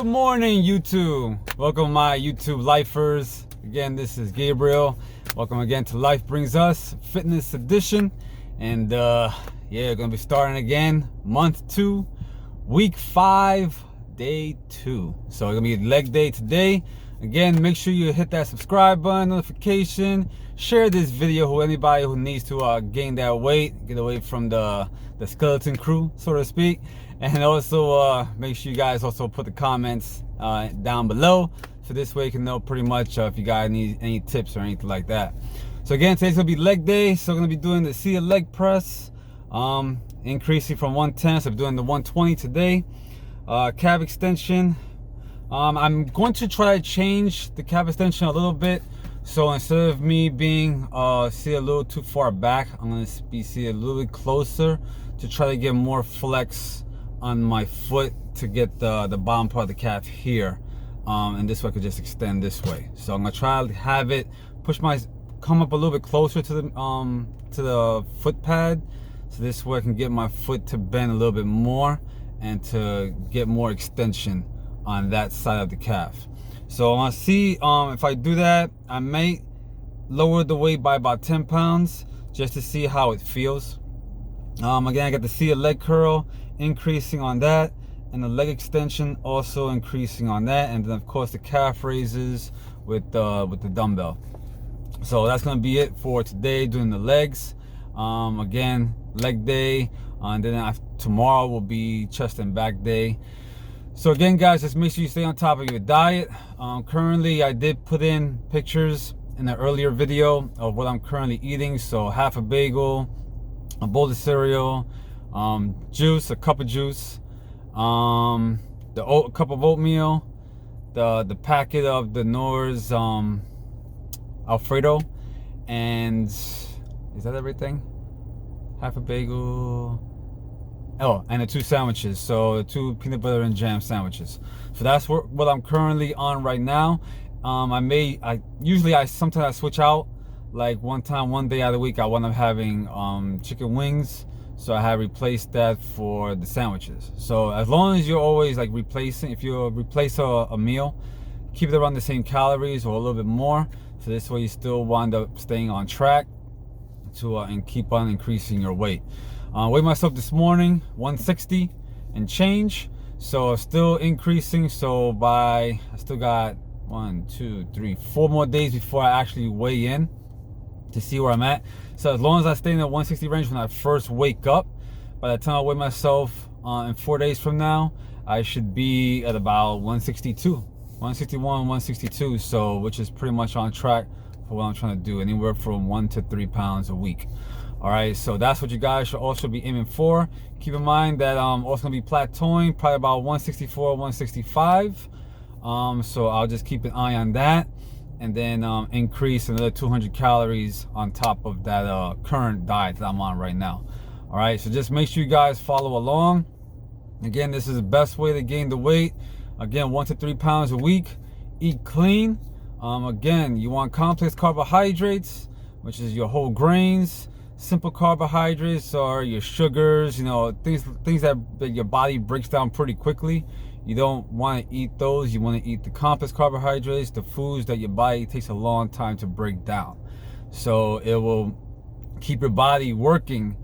Good morning, YouTube. Welcome, my YouTube lifers. Again, this is Gabriel. Welcome again to Life Brings Us Fitness Edition. And yeah, gonna be starting again, month 2, week 5, day 2. So it's gonna be leg day today. Again, make sure you hit that subscribe button, notification, share this video with anybody who needs to gain that weight, get away from the skeleton crew, so to speak. And also make sure you guys also put the comments down below, so this way you can know pretty much if you guys need any tips or anything like that. So again, today's gonna be leg day, so we're gonna be doing the seated leg press, increasing from 110, so I'm doing the 120 today. Calf extension. I'm going to try to change the calf extension a little bit. So instead of me being seated a little too far back, I'm going to be seated a little bit closer to try to get more flex on my foot to get the bottom part of the calf here. And this way I could just extend this way. So I'm going to try to have it come up a little bit closer to the foot pad. So this way I can get my foot to bend a little bit more and to get more extension on that side of the calf. So I want to see if I do that, I may lower the weight by about 10 pounds just to see how it feels. Again, I got the seated leg curl increasing on that, and the leg extension also increasing on that, and then of course the calf raises with the dumbbell. So that's gonna be it for today, doing the legs. Again, leg day, and then tomorrow will be chest and back day. So again, guys, just make sure you stay on top of your diet. Currently, I did put in pictures in an earlier video of what I'm currently eating. So half a bagel, a bowl of cereal, juice, a cup of juice, a cup of oatmeal, the packet of the Knorr's Alfredo, and is that everything? Half a bagel. Oh, and the 2 sandwiches, so 2 peanut butter and jam sandwiches. So that's what I'm currently on right now. Sometimes I switch out. Like one day out of the week, I wound up having chicken wings, so I have replaced that for the sandwiches. So as long as you're always like replacing, if you replace a meal, keep it around the same calories or a little bit more. So this way you still wind up staying on track to and keep on increasing your weight. Weighed myself this morning, 160 and change, so still increasing. So I still got 4 more days before I actually weigh in to see where I'm at. So as long as I stay in the 160 range when I first wake up, by the time I weigh myself in 4 days from now, I should be at about 161, 162. So which is pretty much on track for what I'm trying to do, anywhere from 1 to 3 pounds a week. All right, so that's what you guys should also be aiming for. Keep in mind that I'm also gonna be plateauing probably about 164, 165. So I'll just keep an eye on that, and then increase another 200 calories on top of that current diet that I'm on right now. All right, so just make sure you guys follow along. Again, this is the best way to gain the weight. Again, 1 to 3 pounds a week. Eat clean. Again, you want complex carbohydrates, which is your whole grains. Simple carbohydrates are your sugars, things that your body breaks down pretty quickly. You don't want to eat those. You want to eat the complex carbohydrates, the foods that your body takes a long time to break down. So it will keep your body working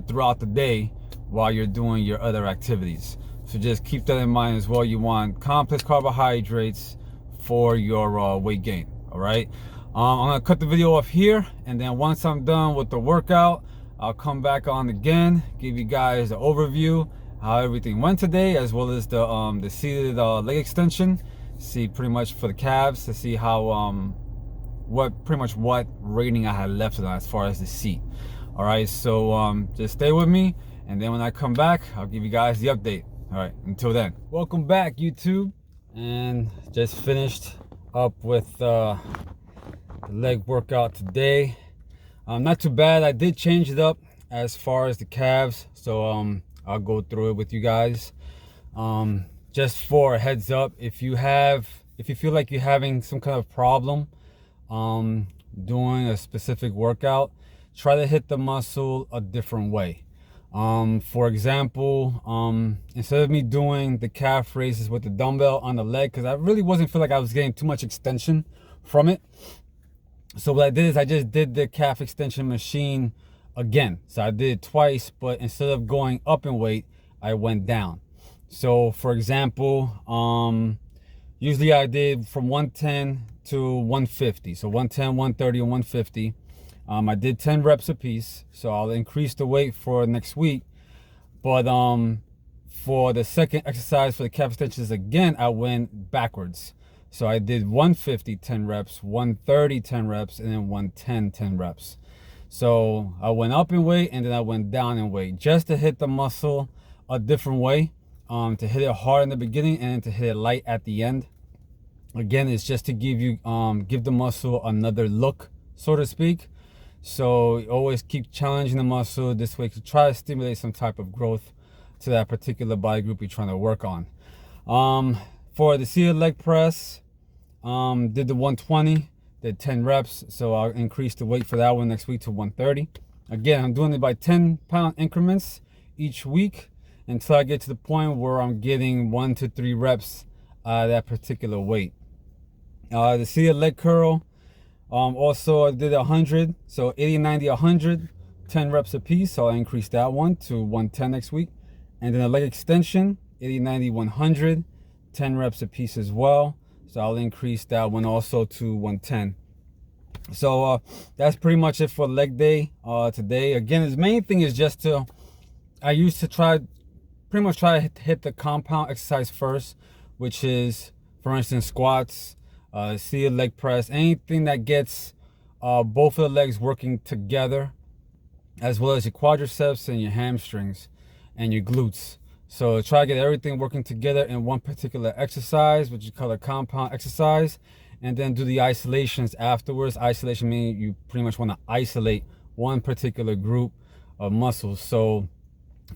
throughout the day while you're doing your other activities. So just keep that in mind as well. You want complex carbohydrates for your weight gain. All right. I'm gonna cut the video off here, and then once I'm done with the workout, I'll come back on again, give you guys an overview how everything went today, as well as the seated leg extension. See pretty much for the calves, to see how what rating I had left on as far as the seat. All right, so just stay with me, and then when I come back, I'll give you guys the update. All right, until then, welcome back, YouTube, and just finished up with the leg workout today. Not too bad. I did change it up as far as the calves, so I'll go through it with you guys. Just for a heads up, if you feel like you're having some kind of problem doing a specific workout, try to hit the muscle a different way. For example, instead of me doing the calf raises with the dumbbell on the leg, because I really wasn't feel like I was getting too much extension from it. So what I did is I just did the calf extension machine again. So I did it twice, but instead of going up in weight, I went down. So for example, usually I did from 110 to 150. So 110, 130, and 150. I did 10 reps a piece. So I'll increase the weight for next week. But for the second exercise for the calf extensions again, I went backwards. So I did 150, 10 reps, 130, 10 reps, and then 110, 10 reps. So I went up in weight and then I went down in weight just to hit the muscle a different way, to hit it hard in the beginning and to hit it light at the end. Again, it's just to give you, give the muscle another look, so to speak. So always keep challenging the muscle this way to try to stimulate some type of growth to that particular body group you're trying to work on. For the seated leg press, did the 120, did 10 reps. So I'll increase the weight for that one next week to 130. Again, I'm doing it by 10-pound increments each week until I get to the point where I'm getting 1 to 3 reps at that particular weight. The seated leg curl, also I did 100, so 80, 90, 100, 10 reps a piece. So I increased that one to 110 next week. And then a leg extension, 80, 90, 100, 10 reps a piece as well. So I'll increase that one also to 110. So that's pretty much it for leg day today. Again, the main thing is just to, I used to pretty much try to hit the compound exercise first, which is, for instance, squats, seated leg press, anything that gets both of the legs working together, as well as your quadriceps and your hamstrings and your glutes. So try to get everything working together in one particular exercise, which you call a compound exercise, and then do the isolations afterwards. Isolation meaning you pretty much want to isolate one particular group of muscles. So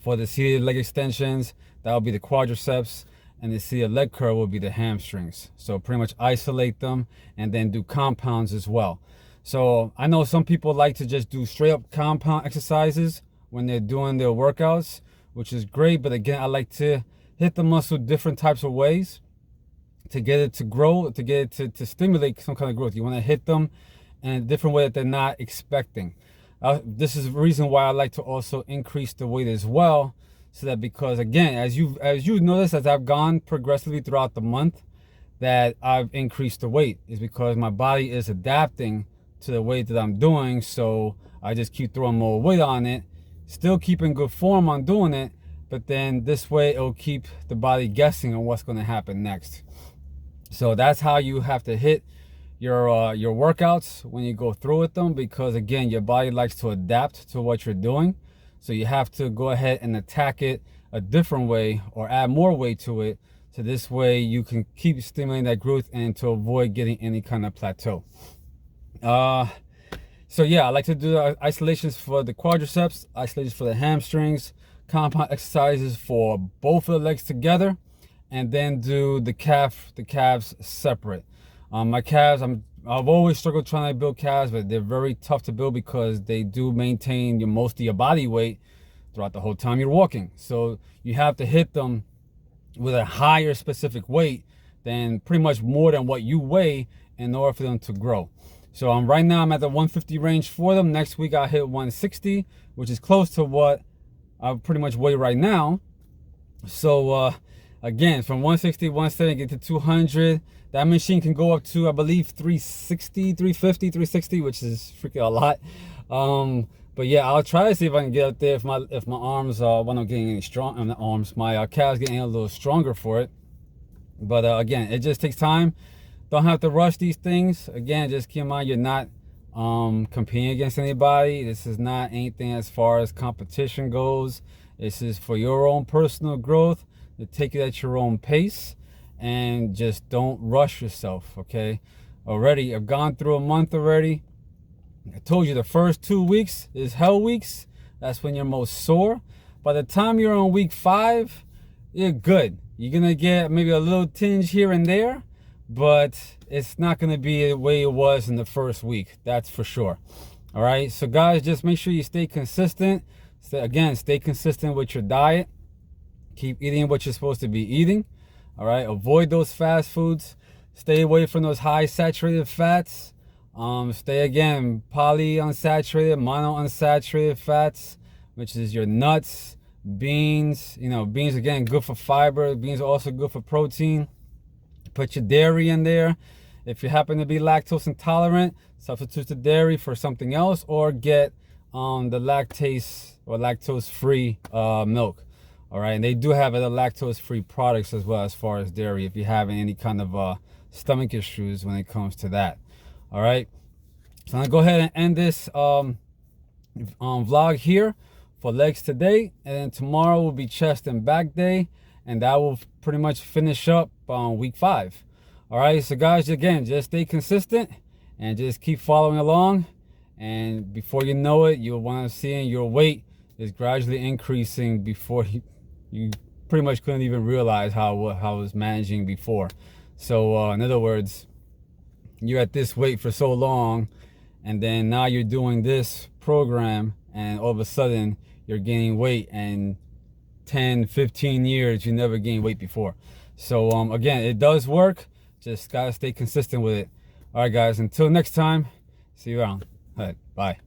for the seated leg extensions, that will be the quadriceps, and the seated leg curl will be the hamstrings. So pretty much isolate them and then do compounds as well. So I know some people like to just do straight up compound exercises when they're doing their workouts, which is great. But again, I like to hit the muscle different types of ways to get it to grow, to get it to stimulate some kind of growth. You want to hit them in a different way that they're not expecting. This is the reason why I like to also increase the weight as well, so that, because again, as you notice, as I've gone progressively throughout the month, that I've increased the weight is because my body is adapting to the weight that I'm doing. So I just keep throwing more weight on it, still keeping good form on doing it, but then this way it'll keep the body guessing on what's going to happen next. So that's how you have to hit your workouts when you go through with them, because again, your body likes to adapt to what you're doing. So you have to go ahead and attack it a different way or add more weight to it. So this way you can keep stimulating that growth and to avoid getting any kind of plateau. So yeah, I like to do isolations for the quadriceps, isolations for the hamstrings, compound exercises for both of the legs together, and then do the calves separate. My calves, I've always struggled trying to build calves, but they're very tough to build because they do maintain most of your body weight throughout the whole time you're walking. So you have to hit them with a higher specific weight than pretty much more than what you weigh in order for them to grow. So right now I'm at the 150 range for them. Next week I'll hit 160, which is close to what I pretty much weigh right now. So again, from 160, 170, get to 200. That machine can go up to, I believe, 360, 350, 360, which is freaking a lot. But yeah, I'll try to see if I can get up there if my arms when I'm getting any strong, my calves getting a little stronger for it. But again, it just takes time. Don't have to rush these things. Again, just keep in mind you're not competing against anybody. This is not anything as far as competition goes. This is for your own personal growth, to take it at your own pace, and just don't rush yourself, okay? Already, I've gone through a month already. I told you the first 2 weeks is hell weeks. That's when you're most sore. By the time you're on week 5, you're good. You're gonna get maybe a little tinge here and there, but it's not gonna be the way it was in the first week. That's for sure. All right, so guys, just make sure you stay consistent. Stay consistent with your diet. Keep eating what you're supposed to be eating. All right, avoid those fast foods. Stay away from those high saturated fats. Stay again polyunsaturated, monounsaturated fats, which is your nuts, beans. You know, beans again good for fiber. Beans are also good for protein. Put your dairy in there. If you happen to be lactose intolerant, substitute the dairy for something else, or get the lactase or lactose-free milk. All right, and they do have other lactose-free products as well as far as dairy if you're having any kind of stomach issues when it comes to that. All right, so I'm gonna go ahead and end this vlog here for legs today, and then tomorrow will be chest and back day, and that will pretty much finish up on week 5. All right, so guys, again, just stay consistent and just keep following along, and before you know it, you'll want to see your weight is gradually increasing before you pretty much couldn't even realize how I was managing before. So in other words, you're at this weight for so long, and then now you're doing this program, and all of a sudden you're gaining weight, and 10-15 years you never gained weight before. So again, it does work, just gotta stay consistent with it. All right guys, until next time, see you around. All right, bye.